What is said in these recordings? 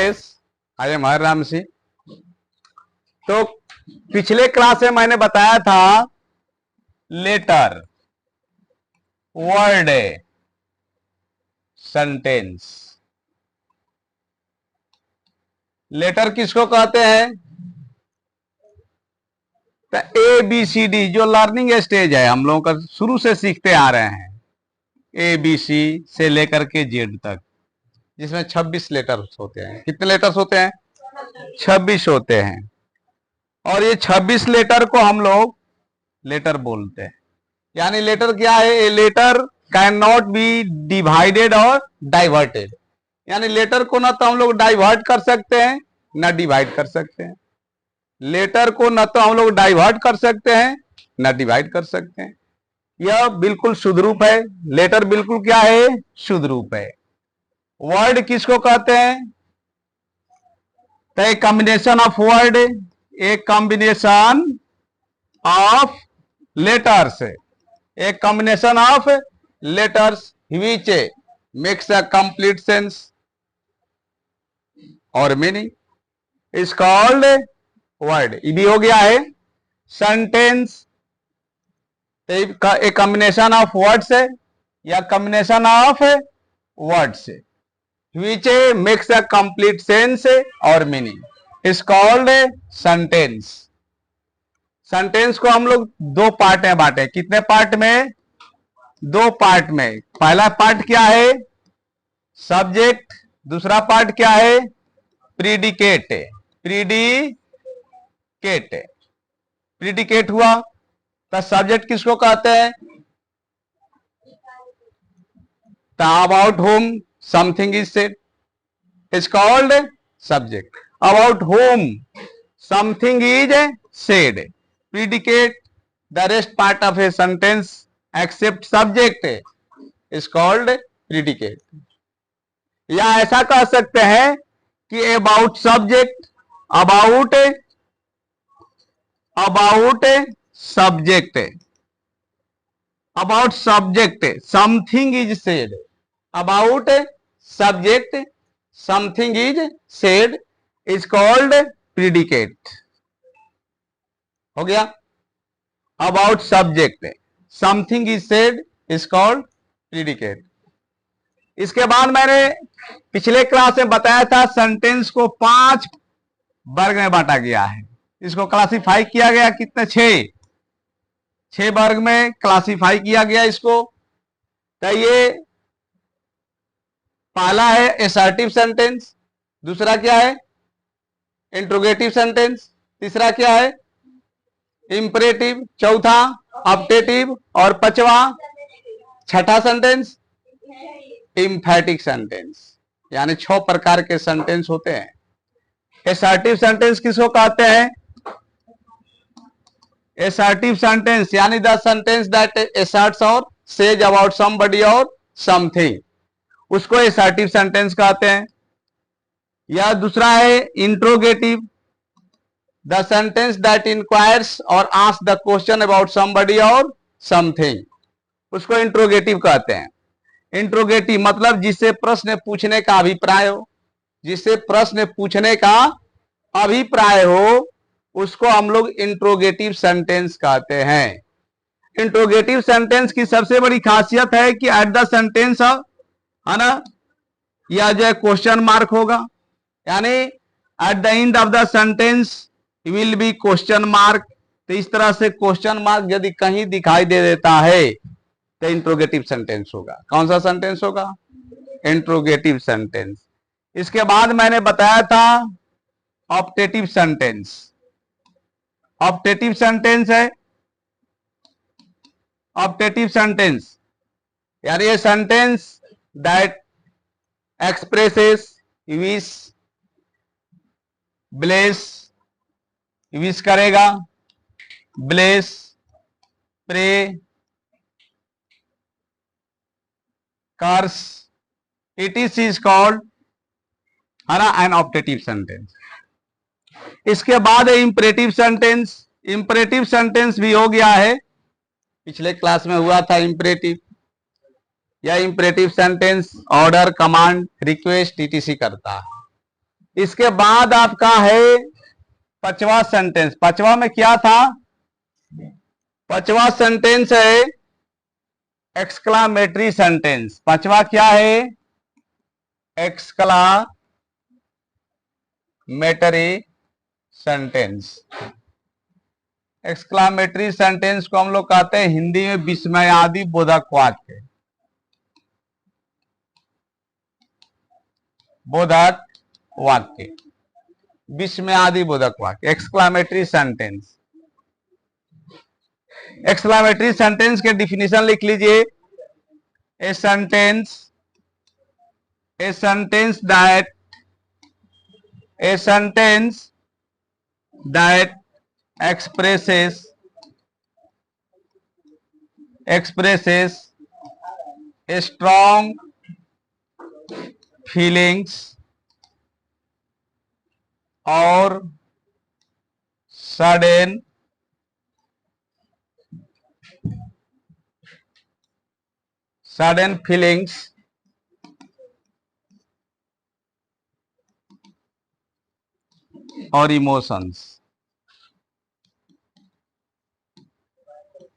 Guys, I am Harram Singh. तो पिछले class में मैंने बताया था लेटर, वर्ड, सेंटेंस। लेटर किसको कहते हैं? तो ए बी सी डी जो लर्निंग स्टेज है, हम लोगों का शुरू से सीखते आ रहे हैं, ए बी सी से लेकर के जेड तक, जिसमें 26 लेटर्स होते हैं। कितने लेटर्स होते हैं? 26 होते हैं। और ये 26 लेटर को हम लोग लेटर बोलते हैं। यानी लेटर क्या है? A letter cannot be divided और डाइवर्टेड। यानी लेटर को ना तो हम लोग डाइवर्ट कर सकते हैं ना डिवाइड कर सकते हैं। लेटर को ना तो हम लोग डाइवर्ट कर सकते हैं ना डिवाइड कर सकते हैं। यह बिल्कुल शुद्ध रूप है। लेटर बिल्कुल क्या है? शुद्ध रूप है। वर्ड किसको कहते हैं? तो a combination of word, a combination of letters, a combination of letters which makes a complete sense और मीनिंग is called word। ये भी हो गया है। Sentence a combination of words है या combination of words which makes a complete sense और meaning is called sentence. Sentence को हम लोग दो पार्ट में बांटे। कितने पार्ट में? दो पार्ट में। पहला पार्ट क्या है? सब्जेक्ट। दूसरा पार्ट क्या है? प्रीडिकेट। प्रीडिकेट। प्रीडिकेट हुआ तो सब्जेक्ट किसको कहते हैं? तो about whom something is said is called subject. About whom something is said. Predicate the rest part of a sentence except subject is called predicate. या ऐसा कह सकते हैं कि about subject, about subject, about subject something is said. About subject something is said is called predicate. हो गया। About subject something is said is called predicate. इसके बाद मैंने पिछले क्लास में बताया था सेंटेंस को 5 वर्ग में बांटा गया है। इसको क्लासिफाई किया गया कितने? 6 वर्ग में क्लासिफाई किया गया इसको। तो ये पहला है एसर्टिव सेंटेंस, दूसरा क्या है? इंट्रोगेटिव सेंटेंस, तीसरा क्या है? इंपरेटिव, चौथा ऑप्टेटिव और पांचवा छठा सेंटेंस इंफैटिक सेंटेंस। यानी 6 प्रकार के सेंटेंस होते हैं। एसर्टिव सेंटेंस किसको कहते हैं? एसर्टिव सेंटेंस यानी द सेंटेंस दैट एसर्ट्स और सेज अबाउट समबडी और समथिंग, उसको एसर्टिव सेंटेंस कहते हैं। या दूसरा है interrogative, the sentence that inquires और ask the question about somebody और समथिंग, उसको इंट्रोगेटिव कहते हैं। इंट्रोगेटिव मतलब जिससे प्रश्न पूछने का अभिप्राय हो, जिससे प्रश्न पूछने का अभिप्राय हो, उसको हम लोग इंट्रोगेटिव सेंटेंस कहते हैं। इंट्रोगेटिव सेंटेंस की सबसे बड़ी खासियत है कि एट द सेंटेंस है ना, या जो है क्वेश्चन मार्क होगा। यानी at the end of the sentence will be question mark. तो इस तरह से क्वेश्चन मार्क यदि कहीं दिखाई दे देता है तो इंट्रोगेटिव सेंटेंस होगा। कौन सा सेंटेंस होगा? Interrogative sentence. इसके बाद मैंने बताया था ऑप्टेटिव सेंटेंस। ऑप्टेटिव सेंटेंस है, ऑप्टेटिव सेंटेंस यानी ये sentence that expresses wish, bless, wish करेगा, bless, pray, curse, it is called है ना एन ऑप्टेटिव सेंटेंस। इसके बाद इंपरेटिव सेंटेंस। इंपरेटिव सेंटेंस भी हो गया है, पिछले क्लास में हुआ था इंपरेटिव। या imperative sentence order, command, request, TTC करता है। इसके बाद आपका है पांचवा सेंटेंस। पांचवा में क्या था? पांचवा सेंटेंस है एक्सक्लामेटरी सेंटेंस। पांचवा क्या है? Exclamatory sentence. एक्सक्लामेटरी सेंटेंस को हम लोग कहते हैं हिंदी में विस्मयादि बोधक वाक्य। बोधक वाक्य, विस्मयादि बोधक वाक्य, एक्सक्लामेटरी सेंटेंस। एक्सक्लामेटरी सेंटेंस के डिफिनीशन लिख लीजिए। A sentence that expresses strong feelings or sudden feelings or emotions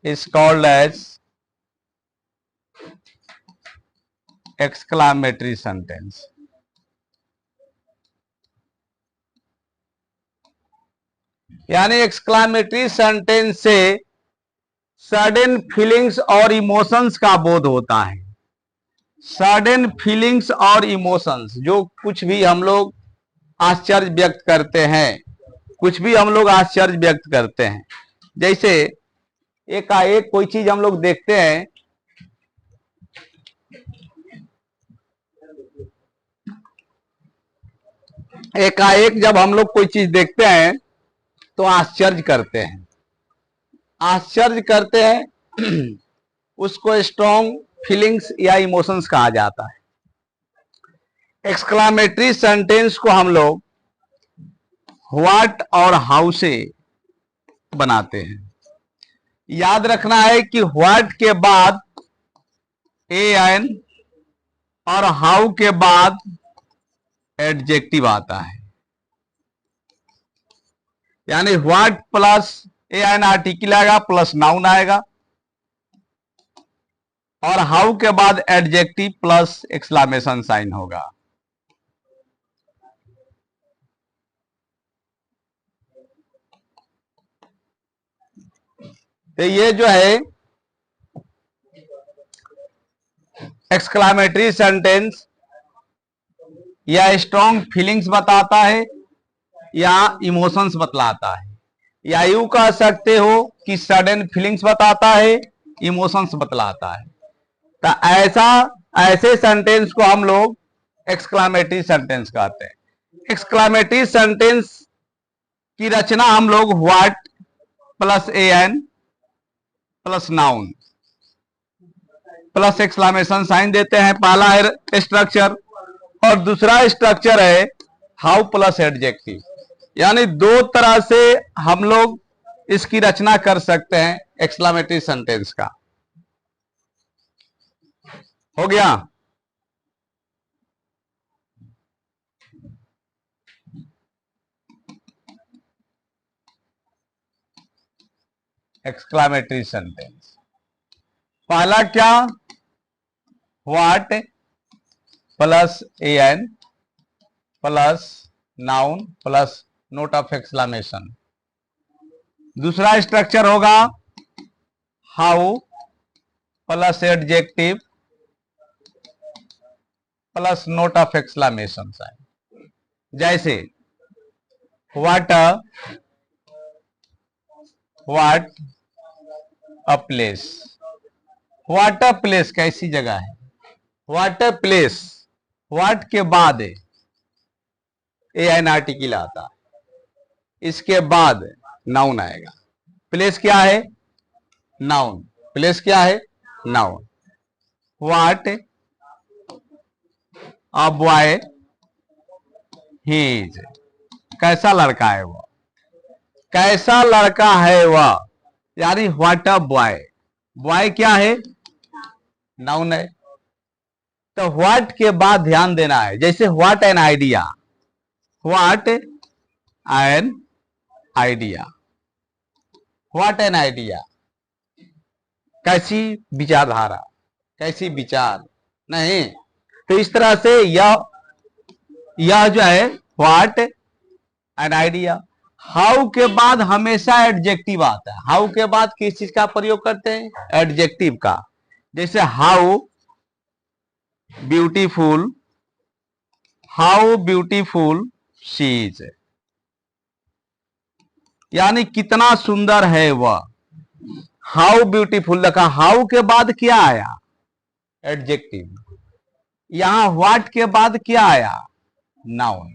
is called as exclamatory sentence। यानी एक्सक्लामेटरी सेंटेंस से सडन फीलिंग्स और इमोशंस का बोध होता है। सडन फीलिंग्स और इमोशंस, जो कुछ भी हम लोग आश्चर्य व्यक्त करते हैं, कुछ भी हम लोग आश्चर्य व्यक्त करते हैं। जैसे एकाएक कोई चीज हम लोग देखते हैं, एकाएक जब हम लोग कोई चीज देखते हैं तो आश्चर्य करते हैं, आश्चर्य करते हैं उसको स्ट्रॉन्ग फीलिंग्स या इमोशंस कहा जाता है। एक्सक्लामेटरी सेंटेंस को हम लोग व्हाट और हाउ से बनाते हैं। याद रखना है कि व्हाट के बाद एन और हाउ के बाद एडजेक्टिव आता है। यानी व्हाट प्लस एन आर्टिकल आएगा प्लस नाउन आएगा, और हाउ के बाद एडजेक्टिव प्लस एक्सक्लामेशन साइन होगा। तो ये जो है एक्सक्लामेटरी सेंटेंस या स्ट्रॉन्ग फीलिंग्स बताता है या इमोशंस बतलाता है, या यूं कह सकते हो कि सडन फीलिंग्स बताता है, इमोशंस बतलाता है। तो ऐसे सेंटेंस को हम लोग एक्सक्लामेटरी सेंटेंस कहते हैं। एक्सक्लामेटरी सेंटेंस की रचना हम लोग what plus an plus noun plus exclamation sign देते हैं। पहला है स्ट्रक्चर, और दूसरा स्ट्रक्चर है हाउ प्लस एडजेक्टिव। यानी दो तरह से हम लोग इसकी रचना कर सकते हैं एक्सक्लामेटरी सेंटेंस का। हो गया? एक्सक्लामेटरी सेंटेंस पहला क्या? What plus an plus noun plus note of exclamation. दूसरा स्ट्रक्चर होगा how plus adjective plus note of exclamation sign. जैसे what a place. What a place कैसी जगह है? व्हाट अ प्लेस, व्हाट के बाद एन आर्टिकल आता है, इसके बाद नाउन आएगा। प्लेस क्या है? नाउन। प्लेस क्या है? Noun. What a boy he is. कैसा लड़का है वह? कैसा लड़का है वह, यानी व्हाट अ बॉय। बॉय क्या है? नाउन है। तो व्हाट के बाद ध्यान देना है। जैसे what an idea, what an idea, what an idea, कैसी विचारधारा, कैसी विचार, नहीं। तो इस तरह से यह जो है व्हाट एन आइडिया। हाउ के बाद हमेशा एडजेक्टिव आता है। हाउ के बाद किस चीज का प्रयोग करते हैं? एडजेक्टिव का। जैसे how beautiful, how beautiful she is, यानी कितना सुंदर है वह। हाउ ब्यूटीफुल लिखा, हाउ के बाद क्या आया? एडजेक्टिव। यहां व्हाट के बाद क्या आया? नाउन।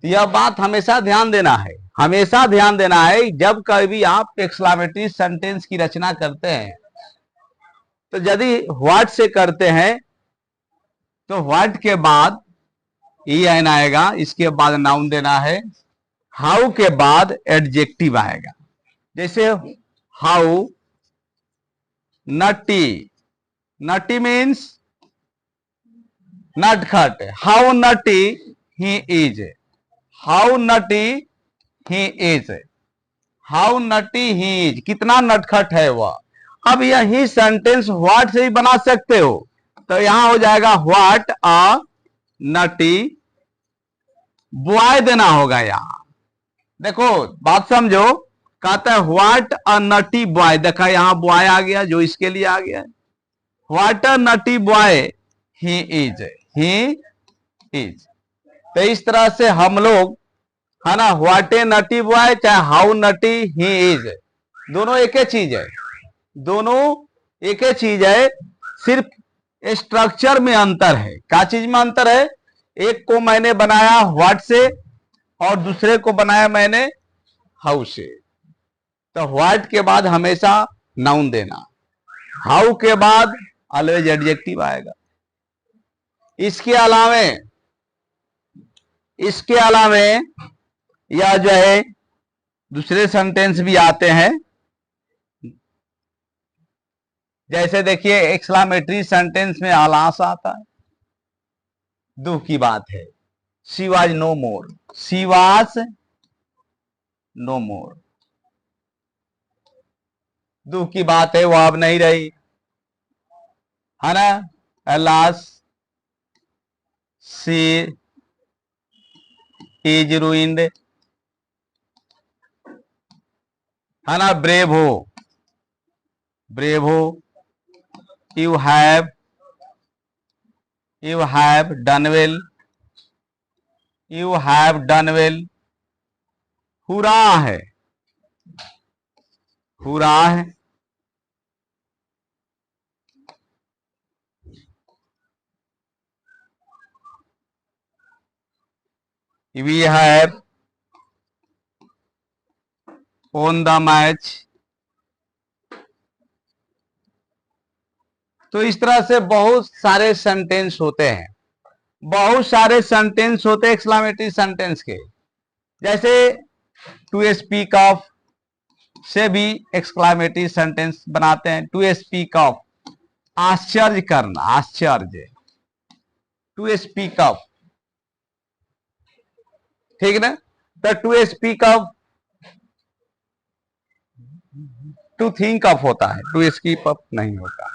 यह बात हमेशा ध्यान देना है, हमेशा ध्यान देना है। जब कभी आप एक्सक्लेमेटरी सेंटेंस की रचना करते हैं तो यदि व्हाट से करते हैं तो व्हाट के बाद ई एन आएगा, इसके बाद नाउन देना है। हाउ के बाद एडजेक्टिव आएगा। जैसे हाउ नटी, नटी मीन्स नटखट। How nutty he is, how nutty he is, how nutty he is, कितना नटखट है वह। अब यही सेंटेंस व्हाट से ही बना सकते हो, तो यहां हो जाएगा व्हाट अ नटी बॉय देना होगा। यहां देखो बात समझो, कहता है व्हाट अ नटी बॉय, देखा यहां बॉय आ गया जो इसके लिए आ गया। What a nutty boy he is, he is. तो इस तरह से हम लोग है ना, व्हाट ए नटी बॉय चाहे हाउ नटी ही इज, दोनों एक ही चीज है, दोनों एक ही चीज है। सिर्फ स्ट्रक्चर में अंतर है। क्या चीज में अंतर है? एक को मैंने बनाया व्हाट से और दूसरे को बनाया मैंने हाउ से। तो व्हाट के बाद हमेशा नाउन देना, हाउ के बाद ऑलवेज एडजेक्टिव आएगा। इसके अलावे यह जो है दूसरे सेंटेंस भी आते हैं। जैसे देखिए एक्सक्लेमेटरी सेंटेंस में अलास आता है, दुख की बात है। She was no more, she was no more, दुख की बात है, वो अब नहीं रही, है ना। अलास शी इज रूइंड, है ना। ब्रेव हो, bravo, you have done well, you have done well. Hurrah है, हुरा है। We have won the match. तो इस तरह से बहुत सारे सेंटेंस होते हैं, बहुत सारे सेंटेंस होते हैं एक्सक्लेमेटरी सेंटेंस के। जैसे टू स्पीक ऑफ से भी एक्सक्लेमेटरी सेंटेंस बनाते हैं। टू स्पीक ऑफ, आश्चर्य करना, आश्चर्य, टू स्पीक ऑफ, ठीक ना। तो to speak of, to think of होता है, टू स्पीक ऑफ नहीं होता,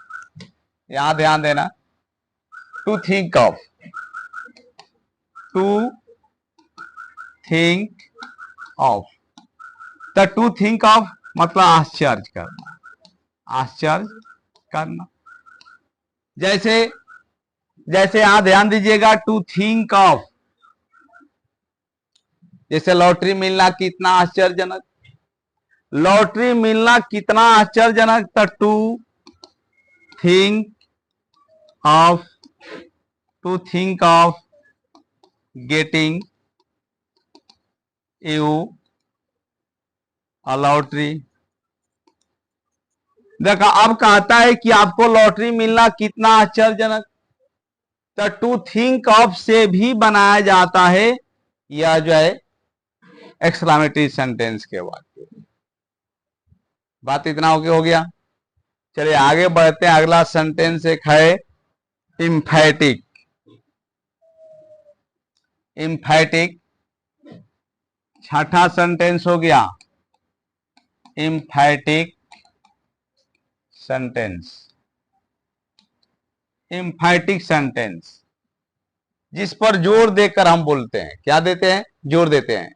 यहां ध्यान देना। To think of, to think of, तो टू थिंक ऑफ मतलब आश्चर्य करना, आश्चर्य करना। जैसे जैसे यहां ध्यान दीजिएगा, टू थिंक ऑफ, जैसे लॉटरी मिलना कितना आश्चर्यजनक, लॉटरी मिलना कितना आश्चर्यजनक। तो to think of, to think of getting you a lottery. देखा, अब कहता है कि आपको लॉटरी मिलना कितना आश्चर्यजनक, तो टू थिंक ऑफ से भी बनाया जाता है यह जो है एक्सक्लेमेटरी सेंटेंस के वाक्य। बात इतना हो गया। चलिए आगे बढ़ते हैं। अगला सेंटेंस एक है इम्फैटिक। इम्फैटिक छठा सेंटेंस हो गया एम्फैटिक सेंटेंस। एम्फैटिक सेंटेंस जिस पर जोर देकर हम बोलते हैं, क्या देते हैं, जोर देते हैं।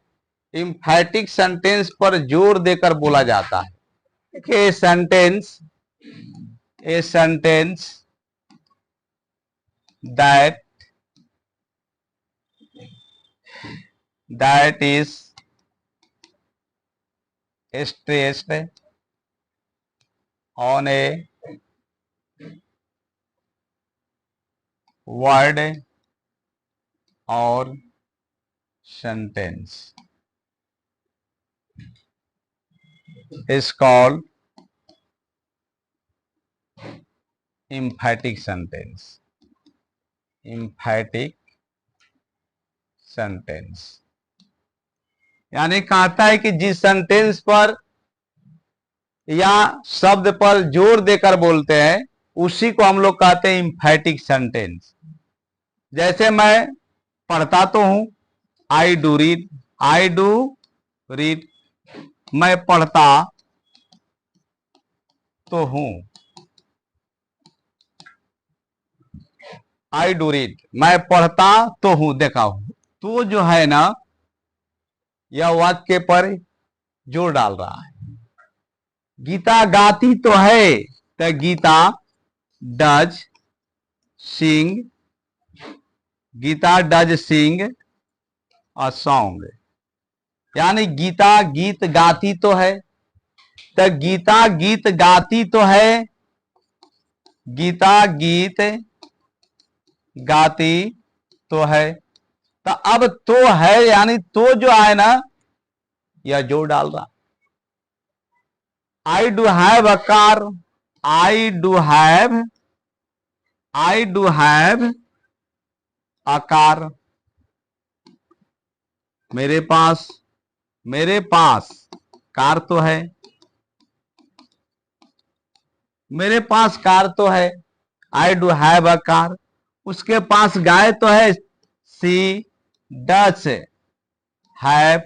एम्फैटिक सेंटेंस पर जोर देकर बोला जाता है। A sentence that is stressed on a word or sentence is called emphatic sentence. Emphatic sentence यानी कहता है कि जिस सेंटेंस पर या शब्द पर जोर देकर बोलते हैं उसी को हम लोग कहते हैं एम्फैटिक सेंटेंस। जैसे मैं पढ़ता तो हूं, आई डू रीड, मैं पढ़ता तो हूं, आई डू रीड, मैं पढ़ता तो हूं। देखा हूं तो जो है ना, यह वाक्य पर जोर डाल रहा है। गीता गाती तो है, तो Geeta does sing, Geeta does sing a song. यानी गीता गीत गाती तो है, तो गीता गीत गाती तो है, गीता गीत गाती तो है। तो अब तो है यानी तो जो है ना, यह जोर डाल रहा। I do have a car, I do have a car, मेरे पास कार तो है, मेरे पास कार तो है। I do have a car, उसके पास गाय तो है, सी डज हैव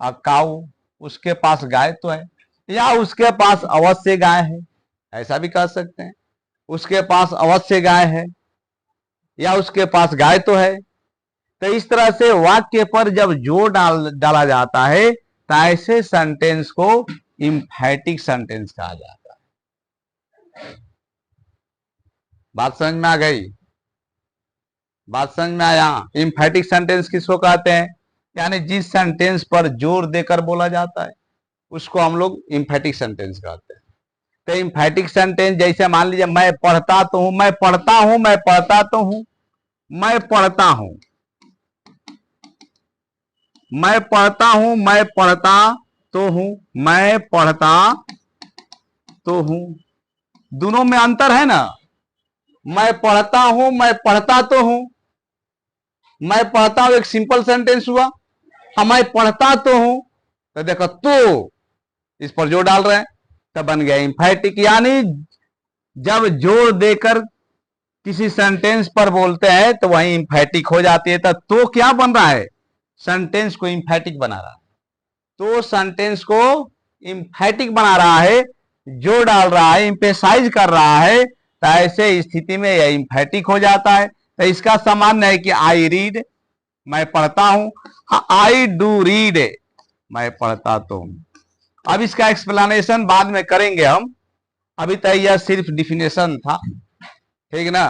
अ काऊ, उसके पास गाय तो है। या उसके पास अवश्य गाय है, ऐसा भी कह सकते हैं। उसके पास अवश्य गाय है या उसके पास गाय तो है। तो इस तरह से वाक्य पर जब जोर डाला जाता है तो ऐसे सेंटेंस को एम्फैटिक सेंटेंस कहा जाता है। बात समझ में आ गई? बात समझ में आया? एम्फैटिक सेंटेंस किसको कहते हैं? यानी जिस सेंटेंस पर जोर देकर बोला जाता है उसको हम लोग एम्फैटिक सेंटेंस कहते हैं। तो एम्फैटिक सेंटेंस जैसे मान लीजिए मैं पढ़ता तो हूं, मैं पढ़ता हूं, मैं पढ़ता तो हूं, मैं पढ़ता हूं, मैं पढ़ता हूं, मैं पढ़ता तो हूं, मैं पढ़ता तो हूं। दोनों में अंतर है ना। मैं पढ़ता हूं, मैं पढ़ता तो हूं, मैं पढ़ता हूं एक सिंपल सेंटेंस हुआ। हाँ, मैं पढ़ता तो हूं, तो देखो तो इस पर जोर डाल रहे हैं, तब बन गया एम्फैटिक। यानी जब जोर देकर किसी सेंटेंस पर बोलते हैं तो वही एम्फैटिक हो जाती है। तो क्या बन रहा है? सेंटेंस को एम्फैटिक बना रहा है। तो सेंटेंस को एम्फैटिक बना रहा है, जोर डाल रहा है, एम्फेसाइज कर रहा है। तो ऐसे स्थिति में यह एम्फैटिक हो जाता है। तो इसका सामान्य है कि आई रीड, मैं पढ़ता हूं, आई डू रीड, मैं पढ़ता तो हूं। अब इसका एक्सप्लेनेशन बाद में करेंगे हम, अभी तक यह सिर्फ डिफिनेशन था, ठीक ना।